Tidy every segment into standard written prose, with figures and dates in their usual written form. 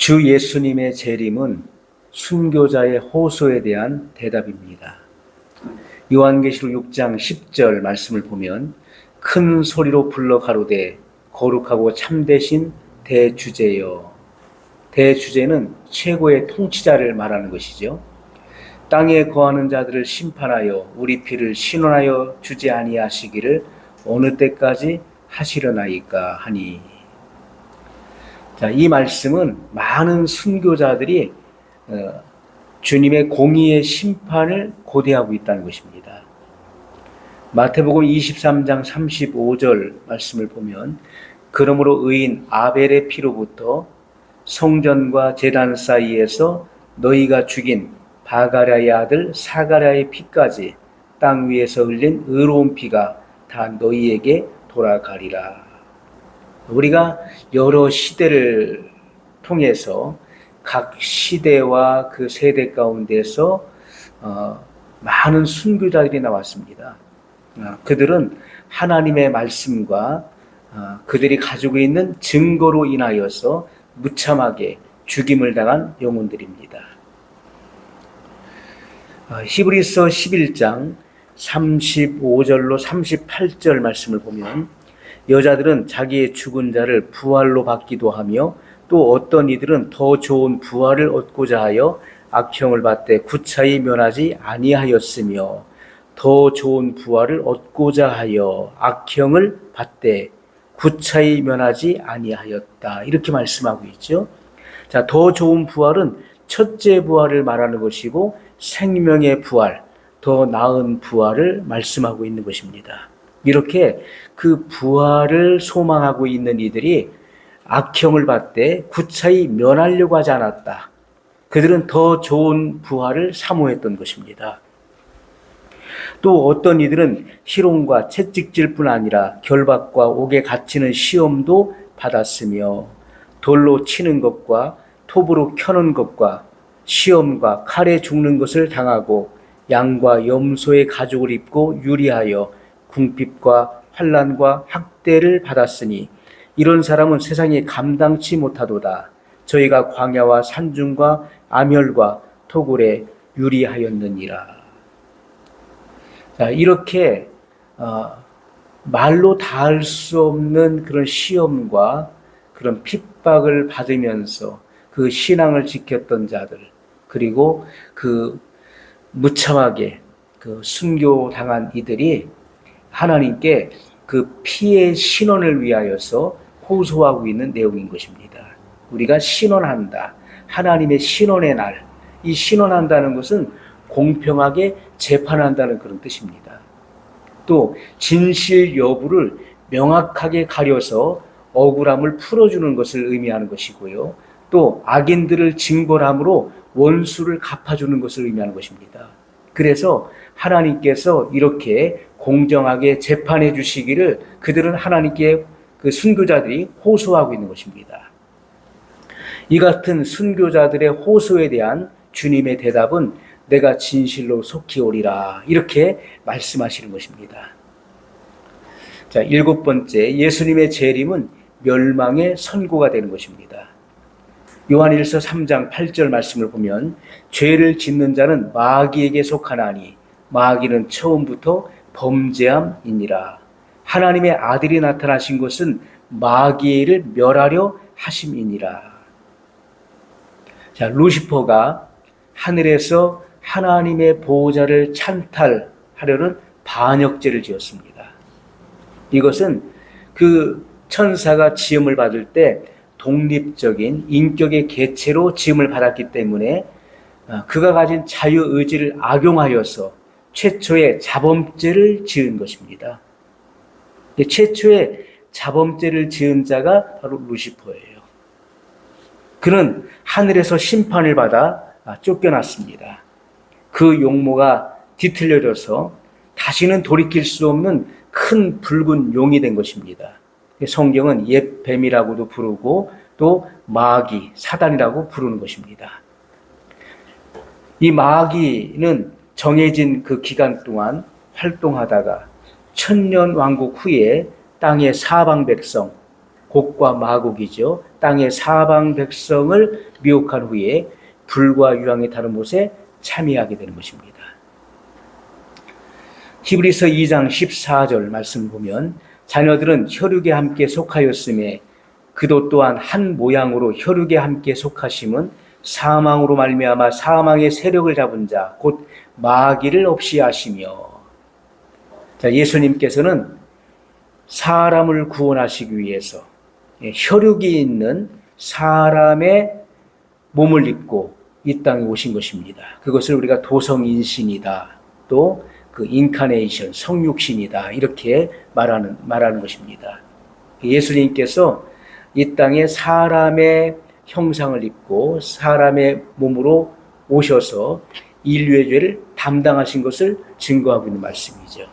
주 예수님의 재림은 순교자의 호소에 대한 대답입니다. 요한계시록 6장 10절 말씀을 보면 큰 소리로 불러 가로되 거룩하고 참되신 대주제여. 대주제는 최고의 통치자를 말하는 것이죠. 땅에 거하는 자들을 심판하여 우리 피를 신원하여 주지 아니하시기를 어느 때까지 하시려나이까 하니. 자, 이 말씀은 많은 순교자들이 주님의 공의의 심판을 고대하고 있다는 것입니다. 마태복음 23장 35절 말씀을 보면 그러므로 의인 아벨의 피로부터 성전과 제단 사이에서 너희가 죽인 바가랴의 아들 사가랴의 피까지 땅 위에서 흘린 의로운 피가 다 너희에게 돌아가리라. 우리가 여러 시대를 통해서 각 시대와 그 세대 가운데서 많은 순교자들이 나왔습니다. 그들은 하나님의 말씀과 그들이 가지고 있는 증거로 인하여서 무참하게 죽임을 당한 영혼들입니다. 히브리서 11장 35절로 38절 말씀을 보면 여자들은 자기의 죽은 자를 부활로 받기도 하며 또 어떤 이들은 더 좋은 부활을 얻고자 하여 악형을 받되 구차히 면하지 아니하였으며 더 좋은 부활을 얻고자 하여 악형을 받되 구차히 면하지 아니하였다. 이렇게 말씀하고 있죠. 자, 더 좋은 부활은 첫째 부활을 말하는 것이고 생명의 부활, 더 나은 부활을 말씀하고 있는 것입니다. 이렇게 그 부활을 소망하고 있는 이들이 악형을 받되 구차히 면하려고 하지 않았다. 그들은 더 좋은 부활을 사모했던 것입니다. 또 어떤 이들은 희롱과 채찍질 뿐 아니라 결박과 옥에 갇히는 시험도 받았으며 돌로 치는 것과 톱으로 켜는 것과 시험과 칼에 죽는 것을 당하고 양과 염소의 가죽을 입고 유리하여 궁핍과 환난과 학대를 받았으니 이런 사람은 세상에 감당치 못하도다. 저희가 광야와 산중과 암혈과 토굴에 유리하였느니라. 자, 이렇게 말로 닿을 수 없는 그런 시험과 그런 핍박을 받으면서 그 신앙을 지켰던 자들, 그리고 그 무참하게 그 순교당한 이들이 하나님께 그 피의 신원을 위하여서 호소하고 있는 내용인 것입니다. 우리가 신원한다. 하나님의 신원의 날. 이 신원한다는 것은 공평하게 재판한다는 그런 뜻입니다. 또 진실 여부를 명확하게 가려서 억울함을 풀어주는 것을 의미하는 것이고요. 또 악인들을 징벌함으로 원수를 갚아주는 것을 의미하는 것입니다. 그래서 하나님께서 이렇게 공정하게 재판해 주시기를 그들은 하나님께 그 순교자들이 호소하고 있는 것입니다. 이 같은 순교자들의 호소에 대한 주님의 대답은 내가 진실로 속히 오리라 이렇게 말씀하시는 것입니다. 자, 7번째, 예수님의 재림은 멸망의 선고가 되는 것입니다. 요한일서 3장 8절 말씀을 보면 죄를 짓는 자는 마귀에게 속하나니 마귀는 처음부터 범죄함이니라. 하나님의 아들이 나타나신 것은 마귀를 멸하려 하심이니라. 자, 루시퍼가 하늘에서 하나님의 보호자를 찬탈하려는 반역죄를 지었습니다. 이것은 그 천사가 지음을 받을 때 독립적인 인격의 개체로 지음을 받았기 때문에 그가 가진 자유의지를 악용하여서 최초의 자범죄를 지은 것입니다. 최초의 자범죄를 지은 자가 바로 루시퍼예요. 그는 하늘에서 심판을 받아 쫓겨났습니다. 그 용모가 뒤틀려져서 다시는 돌이킬 수 없는 큰 붉은 용이 된 것입니다. 성경은 옛 뱀이라고도 부르고 또 마귀, 사단이라고 부르는 것입니다. 이 마귀는 정해진 그 기간 동안 활동하다가 천년 왕국 후에 땅의 사방 백성, 곡과 마곡이죠. 땅의 사방 백성을 미혹한 후에 불과 유황이 타는 못에 참여하게 되는 것입니다. 히브리서 2장 14절 말씀 보면 자녀들은 혈육에 함께 속하였음에 그도 또한 한 모양으로 혈육에 함께 속하심은 사망으로 말미암아 사망의 세력을 잡은 자 곧 마귀를 없이 하시며. 자, 예수님께서는 사람을 구원하시기 위해서 혈육이 있는 사람의 몸을 입고 이 땅에 오신 것입니다. 그것을 우리가 도성인신이다, 또 그 인카네이션, 성육신이다, 이렇게 말하는 것입니다. 예수님께서 이 땅에 사람의 형상을 입고 사람의 몸으로 오셔서 인류의 죄를 담당하신 것을 증거하고 있는 말씀이죠.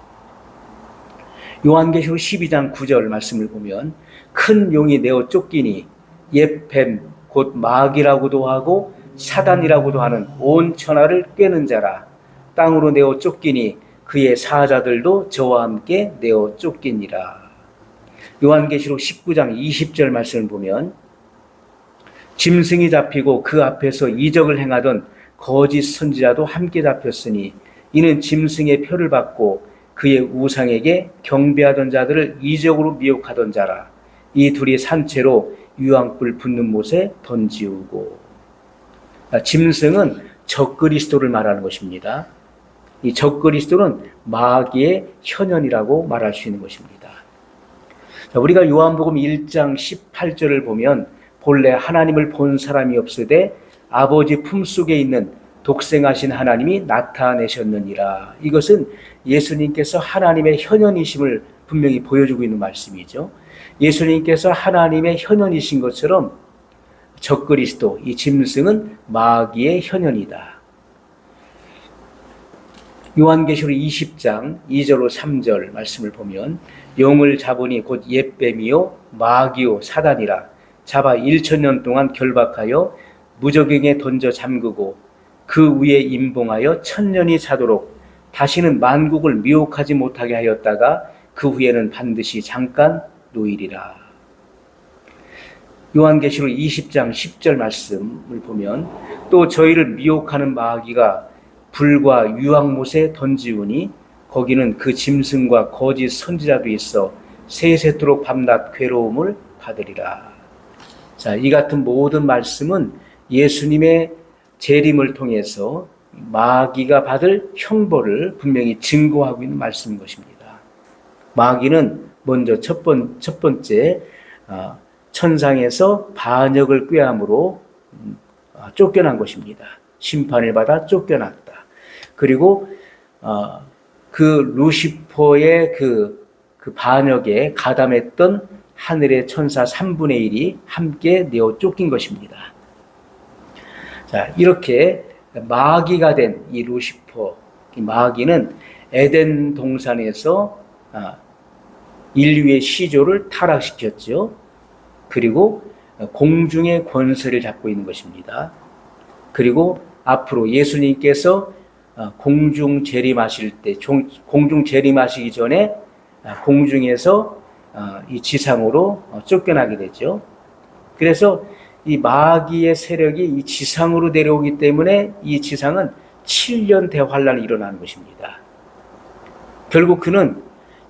요한계시록 12장 9절 말씀을 보면 큰 용이 내어 쫓기니 옛 뱀 곧 마귀라고도 하고 사단이라고도 하는 온 천하를 꿰는 자라. 땅으로 내어 쫓기니 그의 사자들도 저와 함께 내어 쫓기니라. 요한계시록 19장 20절 말씀을 보면 짐승이 잡히고 그 앞에서 이적을 행하던 거짓 선지자도 함께 잡혔으니 이는 짐승의 표를 받고 그의 우상에게 경배하던 자들을 이적으로 미혹하던 자라. 이 둘이 산채로 유황불 붙는 못에 던지우고. 짐승은 적그리스도를 말하는 것입니다. 이 적그리스도는 마귀의 현현이라고 말할 수 있는 것입니다. 자, 우리가 요한복음 1장 18절을 보면 본래 하나님을 본 사람이 없으되 아버지 품속에 있는 독생하신 하나님이 나타내셨느니라. 이것은 예수님께서 하나님의 현현이심을 분명히 보여주고 있는 말씀이죠. 예수님께서 하나님의 현현이신 것처럼 적그리스도, 이 짐승은 마귀의 현현이다. 요한계시록 20장 2절로 3절 말씀을 보면 용을 잡으니 곧 옛뱀이요 마귀요 사단이라. 잡아 1000년 동안 결박하여 무저갱에 던져 잠그고 그 위에 임봉하여 1000년이 차도록 다시는 만국을 미혹하지 못하게 하였다가 그 후에는 반드시 잠깐 놓이리라. 요한계시록 20장 10절 말씀을 보면 또 저희를 미혹하는 마귀가 불과 유황못에 던지우니 거기는 그 짐승과 거짓 선지자도 있어 세세토록 밤낮 괴로움을 받으리라. 자, 이 같은 모든 말씀은 예수님의 재림을 통해서 마귀가 받을 형벌을 분명히 증거하고 있는 말씀인 것입니다. 마귀는 먼저 첫 번째 천상에서 반역을 꾀함으로 쫓겨난 것입니다. 심판을 받아 쫓겨났다. 그리고 그 루시퍼의 그 반역에 가담했던 하늘의 천사 3분의 1이 함께 내어 쫓긴 것입니다. 자, 이렇게 마귀가 된 이 루시퍼, 이 마귀는 에덴 동산에서 인류의 시조를 타락시켰죠. 그리고 공중의 권세를 잡고 있는 것입니다. 그리고 앞으로 예수님께서 공중 재림하실 때, 공중 재림하시기 전에 공중에서 이 지상으로 쫓겨나게 되죠. 그래서 이 마귀의 세력이 이 지상으로 내려오기 때문에 이 지상은 7년 대환란이 일어나는 것입니다. 결국 그는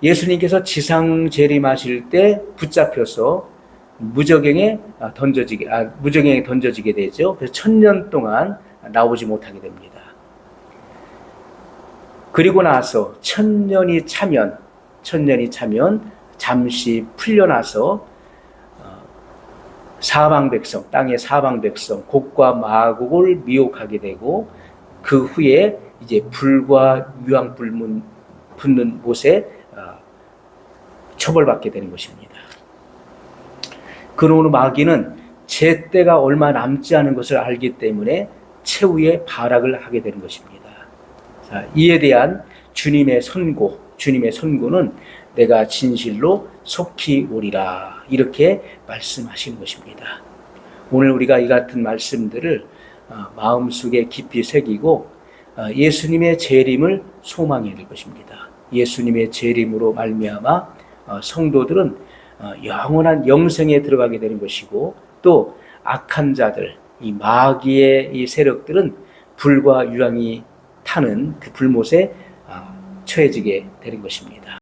예수님께서 지상 재림하실 때 붙잡혀서 무저갱에 던져지게 되죠. 그래서 1000년 동안 나오지 못하게 됩니다. 그리고 나서 1000년이 차면 잠시 풀려나서 사방 백성, 땅의 사방 백성, 곡과 마곡을 미혹하게 되고 그 후에 이제 불과 유황불 붙는 못에 처벌받게 되는 것입니다. 그러므로 마귀는 제 때가 얼마 남지 않은 것을 알기 때문에 최후의 발악을 하게 되는 것입니다. 자, 이에 대한 주님의 선고는 내가 진실로 속히 오리라, 이렇게 말씀하신 것입니다. 오늘 우리가 이 같은 말씀들을 마음속에 깊이 새기고 예수님의 재림을 소망해야 될 것입니다. 예수님의 재림으로 말미암아 성도들은 영원한 영생에 들어가게 되는 것이고, 또 악한 자들, 이 마귀의 이 세력들은 불과 유랑이 타는 그 불못에 처해지게 되는 것입니다.